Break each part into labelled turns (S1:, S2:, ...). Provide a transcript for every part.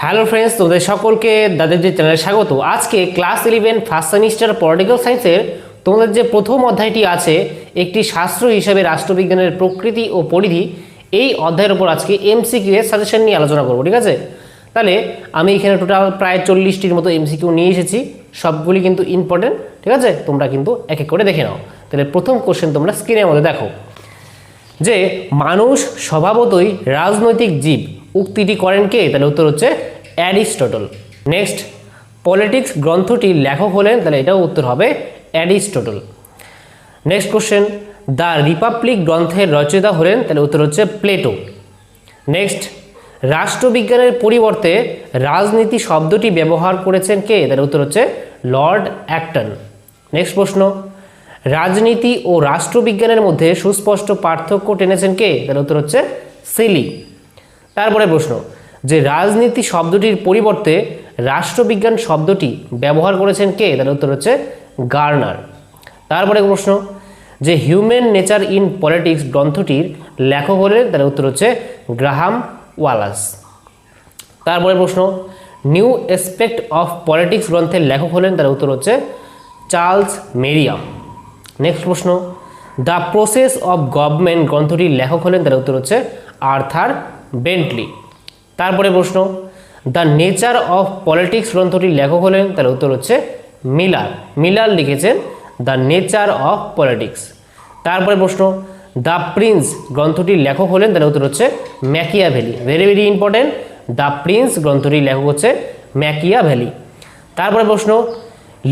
S1: Hello friends, তোমাদের সকলকে দাদের যে চ্যানেলে স্বাগত। আজকে ক্লাস 11 ফার্স্ট সেমিস্টার পলিটিক্যাল সায়েন্সের তোমাদের যে প্রথম অধ্যায়টি আছে, একটি শাস্ত্র হিসেবে রাষ্ট্রবিজ্ঞানের প্রকৃতি ও পরিধি, এই অধ্যায়ের উপর আজকে এমসিকিউ এর সাজেশন নিয়ে আলোচনা করবো। ঠিক আছে, তাহলে আমি এখানে টোটাল প্রায় 40টির মতো এমসিকিউ নিয়ে এসেছি, সবগুলি কিন্তু ইম্পর্টেন্ট। ঠিক আছে, তোমরা কিন্তু এক এক করে দেখে নাও। তাহলে প্রথম কোশ্চেন তোমরা স্ক্রিনের মধ্যে দেখো যে মানুষ স্বভাবতই রাজনৈতিক জীব, উক্তিটি করেন কে? তাহলে উত্তর হচ্ছে অ্যারিস্টটল। নেক্সট, পলিটিক্স গ্রন্থটির লেখক হলেন, তাহলে এটাও উত্তর হবে Aristotle. Next question, the Republic গ্রন্থের রচয়িতা হলেন, তাহলে উত্তর হচ্ছে প্লেটো। নেক্সট, রাষ্ট্রবিজ্ঞানের পরিবর্তে রাজনীতি শব্দটি ব্যবহার করেছেন কে? তাহলে উত্তর হচ্ছে লর্ড অ্যাক্টন। নেক্সট প্রশ্ন, রাজনীতি ও রাষ্ট্রবিজ্ঞানের মধ্যে সুস্পষ্ট পার্থক্য টেনেছেন কে? তাহলে উত্তর হচ্ছে সিলি। তারপরে প্রশ্ন, যে রাজনীতি শব্দটির পরিবর্তে রাষ্ট্রবিজ্ঞান শব্দটি ব্যবহার করেছেন কে? তাহলে উত্তর হচ্ছে গার্নার। তারপরে প্রশ্ন, যে হিউম্যান নেচার ইন পলিটিক্স গ্রন্থটির লেখক হলেন, তাহলে উত্তর হচ্ছে গ্রাহাম ওয়ালাস। তারপরে প্রশ্ন, নিউ এসপেক্ট অফ পলিটিক্স গ্রন্থের লেখক হলেন, তাহলে উত্তর হচ্ছে চার্লস মেরিয়াম। নেক্সট প্রশ্ন, দ্য প্রসেস অফ গভর্নমেন্ট গ্রন্থটির লেখক হলেন, তাহলে উত্তর হচ্ছে আর্থার বেন্টলি। তারপরে প্রশ্ন, দ্য নেচার অফ পলিটিক্স গ্রন্থটির লেখক হলেন, তাহলে উত্তর হচ্ছে মিলার। মিলার লিখেছেন দ্য নেচার অফ পলিটিক্স। তারপরে প্রশ্ন, দ্য প্রিন্স গ্রন্থটির লেখক হলেন, তাহলে উত্তর হচ্ছে Machiavelli. Very very important, the Prince গ্রন্থটির লেখক হচ্ছে ম্যাকিয়াভেলি। তারপরে প্রশ্ন,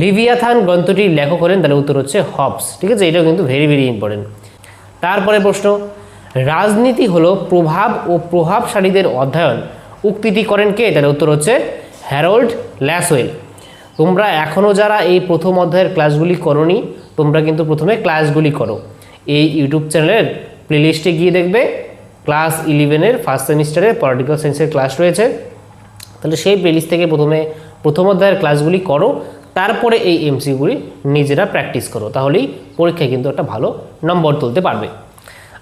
S1: লিভিয়াথান গ্রন্থটির লেখক হলেন, তাহলে উত্তর হচ্ছে হবস। ঠিক আছে, এটাও কিন্তু ভেরি ভেরি ইম্পর্টেন্ট। তারপরে প্রশ্ন, রাজনীতি হলো প্রভাব ও প্রভাবশালীদের অধ্যয়ন, উক্তিটি করেন কে? তাহলে উত্তর হচ্ছে হ্যারল্ড ল্যাসওয়েল। তোমরা এখনও যারা এই প্রথম অধ্যায়ের ক্লাসগুলি করোনি, তোমরা কিন্তু প্রথমে ক্লাসগুলি করো। এই ইউটিউব চ্যানেলের প্লেলিস্টে গিয়ে দেখবে ক্লাস 11-এর ফার্স্ট সেমিস্টারের পলিটিক্যাল সায়েন্সের ক্লাস রয়েছে। তাহলে সেই প্লেলিস্ট থেকে প্রথম অধ্যায়ের ক্লাসগুলি করো, তারপরে এই এমসিকিউগুলি নিজেরা প্র্যাকটিস করো, তাহলেই পরীক্ষায় কিন্তু একটা ভালো নম্বর তুলতে পারবে।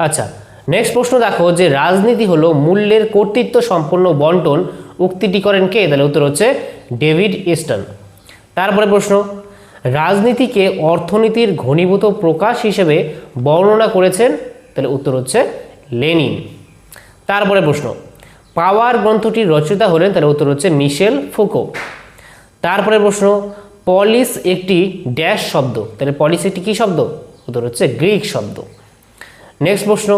S1: আচ্ছা, নেক্সট প্রশ্ন দেখো, যে রাজনীতি হলো মূল্যের কর্তৃত্ব সম্পন্ন বন্টন, উক্তিটি করেন কে? তাহলে উত্তর হচ্ছে ডেভিড ইস্টন। তারপরে প্রশ্ন, রাজনীতিকে অর্থনীতির ঘনীভূত প্রকাশ হিসেবে বর্ণনা করেছেন, তাহলে উত্তর হচ্ছে লেনিন। তারপরে প্রশ্ন, পাওয়ার গ্রন্থটির রচয়িতা হলেন, তাহলে উত্তর হচ্ছে মিশেল ফুকো। তারপরে প্রশ্ন, পলিস একটি ড্যাশ শব্দ, তাহলে পলিস একটি কী শব্দ? উত্তর হচ্ছে গ্রিক শব্দ। নেক্সট প্রশ্ন,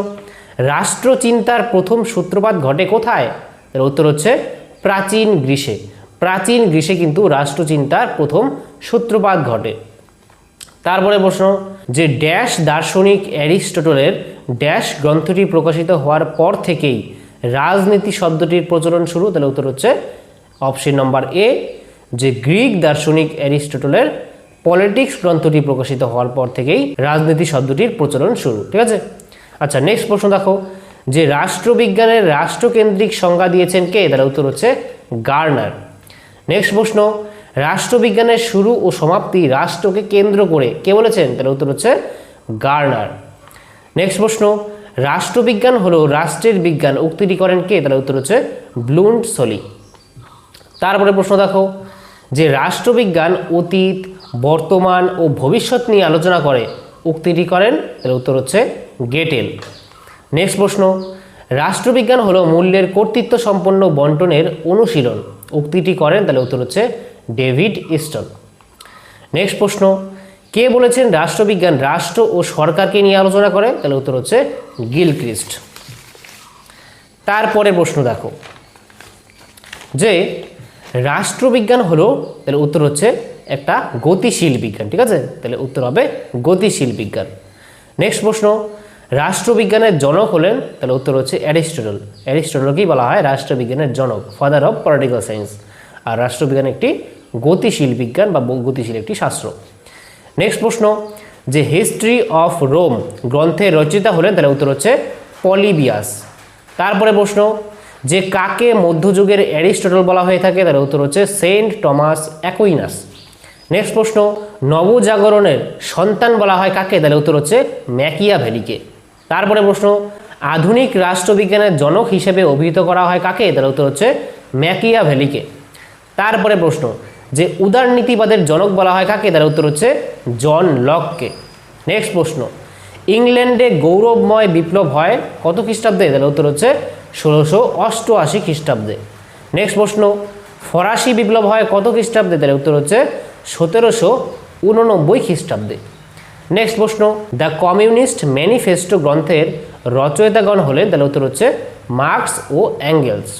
S1: রাষ্ট্রচিন্তার প্রথম সূত্রপাত ঘটে কোথায়? তাহলে উত্তর হচ্ছে প্রাচীন গ্রীসে। প্রাচীন গ্রীসে কিন্তু রাষ্ট্রচিন্তার প্রথম সূত্রপাত ঘটে। তারপরে প্রশ্ন, যে ড্যাশ দার্শনিক অ্যারিস্টটলের ড্যাশ গ্রন্থটি প্রকাশিত হওয়ার পর থেকেই রাজনীতি শব্দটির প্রচলন শুরু, তাহলে উত্তর হচ্ছে অপশন নম্বর এ, যে গ্রিক দার্শনিক অ্যারিস্টটলের পলিটিক্স গ্রন্থটি প্রকাশিত হওয়ার পর থেকেই রাজনীতি শব্দটির প্রচলন শুরু। ঠিক আছে। আচ্ছা, নেক্সট প্রশ্ন দেখো, যে রাষ্ট্রবিজ্ঞানের রাষ্ট্রকেন্দ্রিক সংজ্ঞা দিয়েছেন কে? তাহলে উত্তর হচ্ছে গার্নার। নেক্সট প্রশ্ন, রাষ্ট্রবিজ্ঞানের শুরু ও সমাপ্তি রাষ্ট্রকে কেন্দ্র করে কে বলেছেন? তাহলে উত্তর হচ্ছে গার্নার। নেক্সট প্রশ্ন, রাষ্ট্রবিজ্ঞান হলো রাষ্ট্রের বিজ্ঞান, উক্তিটি করেন কে? তাহলে উত্তর হচ্ছে ব্লুন্ট সলি। তারপরে প্রশ্ন দেখো, যে রাষ্ট্রবিজ্ঞান অতীত, বর্তমান ও ভবিষ্যৎ নিয়ে আলোচনা করে, উক্তিটি করেন? তাহলে উত্তর হচ্ছে গেটেল। নেক্সট প্রশ্ন, রাষ্ট্রবিজ্ঞান হলো মূল্যের কর্তৃত্ব সম্পন্ন বন্টনের অনুশীলন, উক্তিটি করেন? তাহলে উত্তর হচ্ছে ডেভিড ইস্টন। নেক্সট প্রশ্ন, কে বলেছেন রাষ্ট্রবিজ্ঞান রাষ্ট্র ও সরকারকে নিয়ে আলোচনা করে? তাহলে উত্তর হচ্ছে গিলক্রিস্ট। তারপরে প্রশ্ন দেখো, যে রাষ্ট্রবিজ্ঞান হলো, তাহলে উত্তর হচ্ছে একটা গতিশীল বিজ্ঞান। ঠিক আছে, তাহলে উত্তর হবে গতিশীল বিজ্ঞান। নেক্সট প্রশ্ন, রাষ্ট্রবিজ্ঞানের জনক হলেন? তাহলে উত্তর হচ্ছে অ্যারিস্টটল। অ্যারিস্টটলকেই বলা হয় রাষ্ট্রবিজ্ঞানের জনক, ফাদার অফ পলিটিক্যাল সায়েন্স। আর রাষ্ট্রবিজ্ঞান একটি গতিশীল বিজ্ঞান বা গতিশীল একটি শাস্ত্র। নেক্সট প্রশ্ন, যে হিস্ট্রি অফ রোম গ্রন্থের রচয়িতা হলেন? তাহলে উত্তর হচ্ছে পলিবিয়াস। তারপরে প্রশ্ন, যে কাকে মধ্যযুগের অ্যারিস্টটল বলা হয়ে থাকে? তাহলে উত্তর হচ্ছে সেন্ট টমাস অ্যাকুইনাস। নেক্সট প্রশ্ন, নবজাগরণের সন্তান বলা হয় কাকে? তাহলে উত্তর হচ্ছে ম্যাকিয়াভেলিকে। তারপরে প্রশ্ন, আধুনিক রাষ্ট্রবিজ্ঞানের জনক হিসেবে অভিহিত করা হয় কাকে? তাহলে উত্তর হচ্ছে ম্যাকিয়াভেলিকে। তারপরে প্রশ্ন যে উদারনীতিবাদের জনক বলা হয় কাকে, তার উত্তর হচ্ছে জন লককে। নেক্সট প্রশ্ন, ইংল্যান্ডে গৌরবময় বিপ্লব হয় কত খ্রিস্টাব্দে, তার উত্তর হচ্ছে 1688 খ্রিস্টাব্দে। নেক্সট প্রশ্ন, ফরাসি বিপ্লব হয় কত খ্রিস্টাব্দে, তার উত্তর হচ্ছে 1789 খ্রিস্টাব্দে। নেক্সট প্রশ্ন, দ্য কমিউনিস্ট ম্যানিফেস্টো গ্রন্থের রচয়িতাগণ হলেন, তাহলে উত্তর হচ্ছে মার্কস ও অ্যাঙ্গেলস।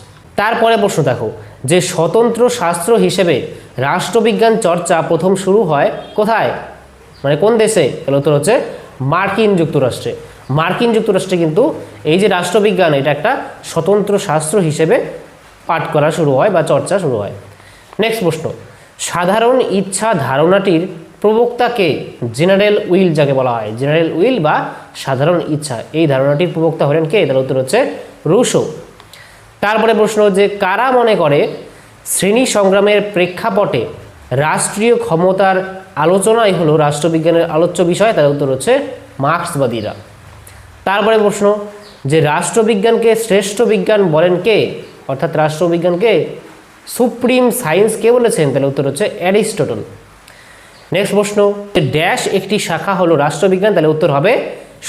S1: তারপরে প্রশ্ন দেখো যে স্বতন্ত্র শাস্ত্র হিসেবে রাষ্ট্রবিজ্ঞান চর্চা প্রথম শুরু হয় কোথায়, মানে কোন দেশে, তাহলে উত্তর হচ্ছে মার্কিন যুক্তরাষ্ট্রে। মার্কিন যুক্তরাষ্ট্রে কিন্তু এই যে রাষ্ট্রবিজ্ঞান এটা একটা স্বতন্ত্র শাস্ত্র হিসেবে পাঠ করা শুরু হয় বা চর্চা শুরু হয়। নেক্সট প্রশ্ন, সাধারণ ইচ্ছা ধারণাটির প্রবক্তা কে, জেনারেল উইল যাকে বলা হয়, জেনারেল উইল বা সাধারণ ইচ্ছা, এই ধারণাটির প্রবক্তা হলেন কে, তার উত্তর হচ্ছে রুশো। তারপরে প্রশ্ন যে কারা মনে করে শ্রেণী সংগ্রামের প্রেক্ষাপটে রাষ্ট্রীয় ক্ষমতার আলোচনাই হলো রাষ্ট্রবিজ্ঞানের আলোচ্য বিষয়, তার উত্তর হচ্ছে মার্ক্সবাদীরা। তারপরে প্রশ্ন যে রাষ্ট্রবিজ্ঞানকে শ্রেষ্ঠ বিজ্ঞান বলেন কে, অর্থাৎ রাষ্ট্রবিজ্ঞানকে সুপ্রিম সায়েন্স কে বলেছেন, তাহলে উত্তর হচ্ছে অ্যারিস্টটল। নেক্সট প্রশ্ন, ড্যাশ একটি শাখা হলো রাষ্ট্রবিজ্ঞান, তাহলে উত্তর হবে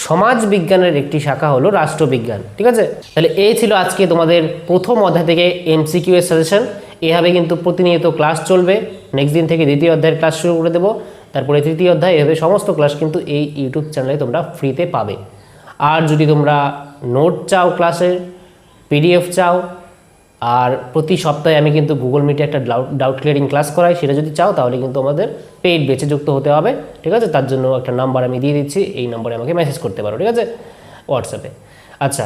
S1: সমাজ বিজ্ঞানের একটি শাখা হলো রাষ্ট্রবিজ্ঞান। ঠিক আছে, তাহলে এই ছিল আজকে তোমাদের প্রথম অধ্যায় থেকে এমসিকিউ এর সাজেশন। এভাবে কিন্তু প্রতিনিয়ত ক্লাস চলবে। নেক্সট দিন থেকে দ্বিতীয় অধ্যায়ের ক্লাস শুরু করে দেবো, তারপরে তৃতীয় অধ্যায়, এভাবে সমস্ত ক্লাস কিন্তু এই ইউটিউব চ্যানেলে তোমরা ফ্রিতে পাবে। আর যদি তোমরা নোট চাও, ক্লাসের পিডিএফ চাও, আর প্রতি সপ্তাহে আমি কিন্তু গুগল মিটে একটা ডাউট ক্লিয়ারিং ক্লাস করাই, সেটা যদি চাও তাহলে কিন্তু আমাদের পেইড বেচে যুক্ত হতে হবে। ঠিক আছে, তার জন্য একটা নাম্বার আমি দিয়ে দিচ্ছি, এই নম্বরে আমাকে মেসেজ করতে পারো, ঠিক আছে, হোয়াটসঅ্যাপে। আচ্ছা,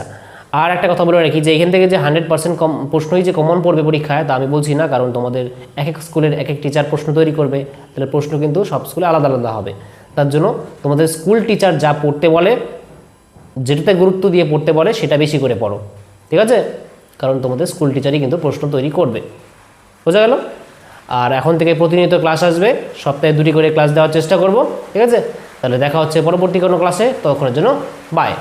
S1: আর একটা কথা বলে রাখি যে এখান থেকে যে 100% প্রশ্নই যে কমন পড়বে পরীক্ষায় তা আমি বলছি না, কারণ তোমাদের এক এক স্কুলের এক এক টিচার প্রশ্ন তৈরি করবে, তাহলে প্রশ্ন কিন্তু সব স্কুলে আলাদা আলাদা হবে। তার জন্য তোমাদের স্কুল টিচার যা পড়তে বলে, যেটাতে গুরুত্ব দিয়ে পড়তে বলে সেটা বেশি করে পড়ো, ঠিক আছে, কারণ তোমাদের স্কুল টিচারই কিন্তু প্রশ্ন তৈরি করবে। বোঝা গেল? আর এখন থেকে প্রতিনিয়ত ক্লাস আসবে, সপ্তাহে 2টি করে ক্লাস দেওয়ার চেষ্টা করব, ঠিক আছে। তাহলে দেখা হচ্ছে পরবর্তী কোনো ক্লাসে, ততক্ষণের জন্য বাই।